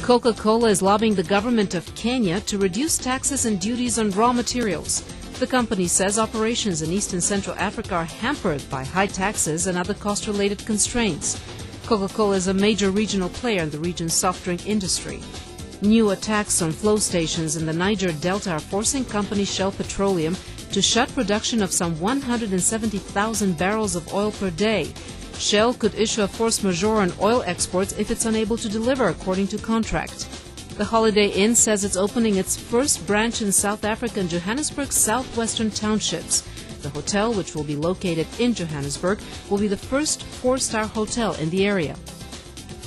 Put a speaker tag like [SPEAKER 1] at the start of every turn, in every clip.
[SPEAKER 1] Coca-Cola is lobbying the government of Kenya to reduce taxes and duties on raw materials. The company says operations in East and Central Africa are hampered by high taxes and other cost-related constraints. Coca-Cola is a major regional player in the region's soft drink industry. New attacks on flow stations in the Niger Delta are forcing company Shell Petroleum to shut production of some 170,000 barrels of oil per day. Shell could issue a force majeure on oil exports if it's unable to deliver, according to contract. The Holiday Inn says it's opening its first branch in South Africa in Johannesburg's southwestern townships. The hotel, which will be located in Johannesburg, will be the first four-star hotel in the area.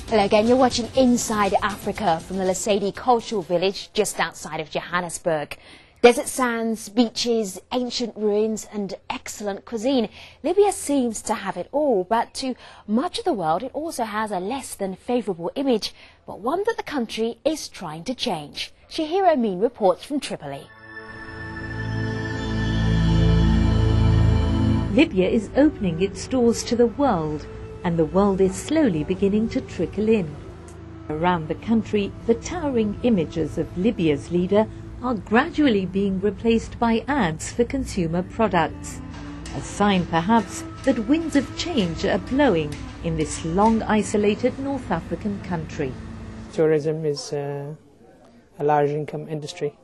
[SPEAKER 2] Hello again, you're watching Inside Africa from the Lesedi Cultural Village just outside of Johannesburg. Desert sands, beaches, ancient ruins and excellent cuisine. Libya seems to have it all, but to much of the world it also has a less than favourable image, but one that the country is trying to change. Shahira Amin reports from Tripoli.
[SPEAKER 3] Libya is opening its doors to the world, and the world is slowly beginning to trickle in. Around the country, the towering images of Libya's leader are gradually being replaced by ads for consumer products. A sign, perhaps, that winds of change are blowing in this long isolated North African country.
[SPEAKER 4] Tourism is a large income industry,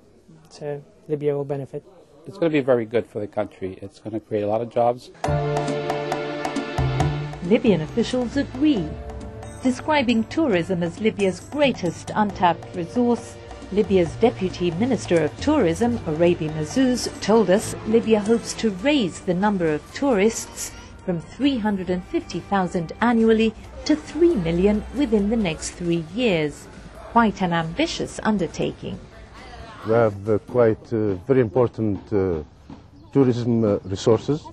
[SPEAKER 4] so Libya will benefit.
[SPEAKER 5] It's going to be very good for the country. It's going to create a lot of jobs.
[SPEAKER 3] Libyan officials agree. Describing tourism as Libya's greatest untapped resource, Libya's Deputy Minister of Tourism, Arabi Mazzouz, told us Libya hopes to raise the number of tourists from 350,000 annually to 3 million within the next 3 years. Quite an ambitious undertaking.
[SPEAKER 6] We have quite very important tourism resources.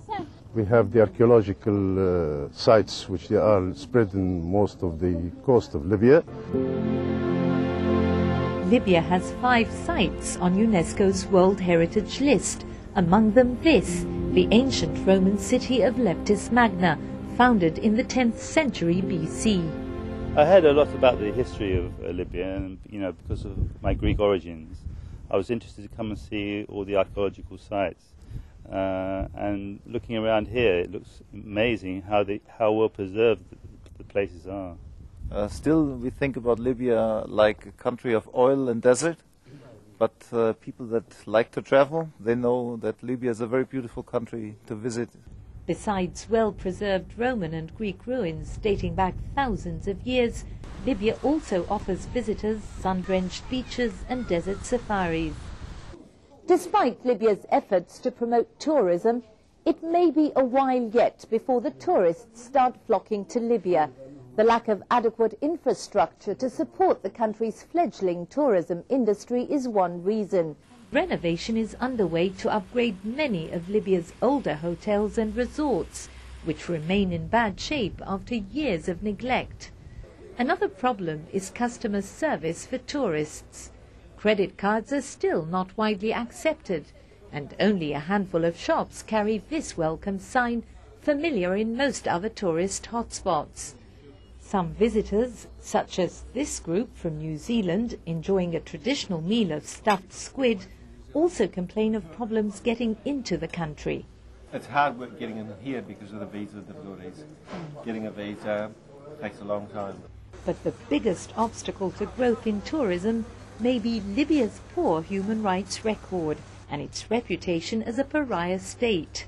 [SPEAKER 6] We have the archaeological sites which they are spread in most of the coast of Libya.
[SPEAKER 3] Libya has 5 sites on UNESCO's World Heritage List, among them this, the ancient Roman city of Leptis Magna, founded in the 10th century BC.
[SPEAKER 7] I heard a lot about the history of Libya, and because of my Greek origins, I was interested to come and see all the archaeological sites. And looking around here, it looks amazing how well preserved the places are.
[SPEAKER 8] Still, we think about Libya like a country of oil and desert, but people that like to travel, they know that Libya is a very beautiful country to visit.
[SPEAKER 3] Besides well-preserved Roman and Greek ruins dating back thousands of years, Libya also offers visitors sun-drenched beaches and desert safaris. Despite Libya's efforts to promote tourism, it may be a while yet before the tourists start flocking to Libya. The lack of adequate infrastructure to support the country's fledgling tourism industry is one reason. Renovation is underway to upgrade many of Libya's older hotels and resorts, which remain in bad shape after years of neglect. Another problem is customer service for tourists. Credit cards are still not widely accepted, and only a handful of shops carry this welcome sign, familiar in most other tourist hotspots. Some visitors, such as this group from New Zealand enjoying a traditional meal of stuffed squid, also complain of problems getting into the country.
[SPEAKER 9] It's hard work getting in here because of the visa difficulties. Getting a visa takes a long time.
[SPEAKER 3] But the biggest obstacle to growth in tourism may be Libya's poor human rights record and its reputation as a pariah state.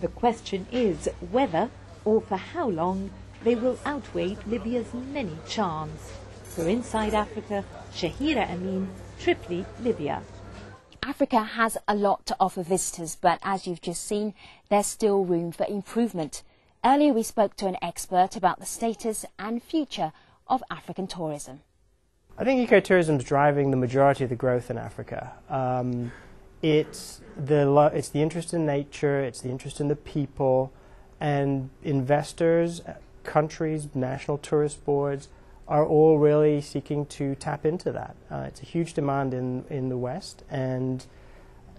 [SPEAKER 3] The question is whether, or for how long, they will outweigh Libya's many charms. For Inside Africa, Shahira Amin, Tripoli, Libya.
[SPEAKER 2] Africa has a lot to offer visitors, but as you've just seen, there's still room for improvement. Earlier we spoke to an expert about the status and future of African tourism.
[SPEAKER 4] I think ecotourism is driving the majority of the growth in Africa. It's the interest in nature, it's the interest in the people, and investors, countries, national tourist boards are all really seeking to tap into that. It's a huge demand in the West, and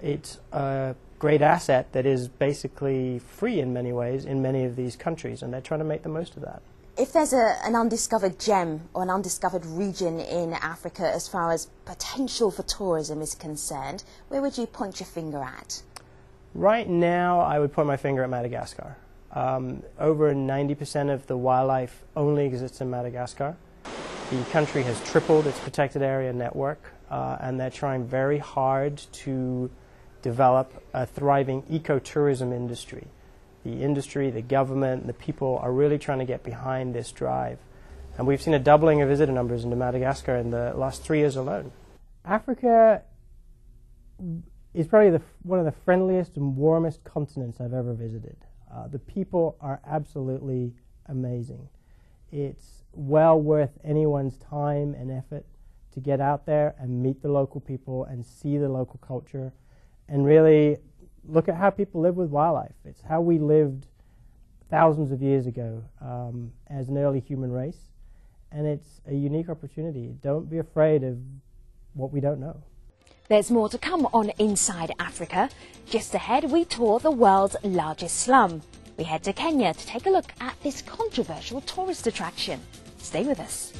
[SPEAKER 4] it's a great asset that is basically free in many ways in many of these countries, and they're trying to make the most of that.
[SPEAKER 2] If there's an undiscovered gem or an undiscovered region in Africa as far as potential for tourism is concerned, where would you point your finger at?
[SPEAKER 4] Right now, I would point my finger at Madagascar. Over 90% of the wildlife only exists in Madagascar. The country has tripled its protected area network, and they're trying very hard to develop a thriving ecotourism industry. The industry, the government, the people are really trying to get behind this drive. And we've seen a doubling of visitor numbers into Madagascar in the last 3 years alone. Africa is probably one of the friendliest and warmest continents I've ever visited. The people are absolutely amazing. It's well worth anyone's time and effort to get out there and meet the local people and see the local culture and really look at how people live with wildlife. It's how we lived thousands of years ago as an early human race, and it's a unique opportunity. Don't be afraid of what we don't know.
[SPEAKER 2] There's more to come on Inside Africa. Just ahead, we tour the world's largest slum. We head to Kenya to take a look at this controversial tourist attraction. Stay with us.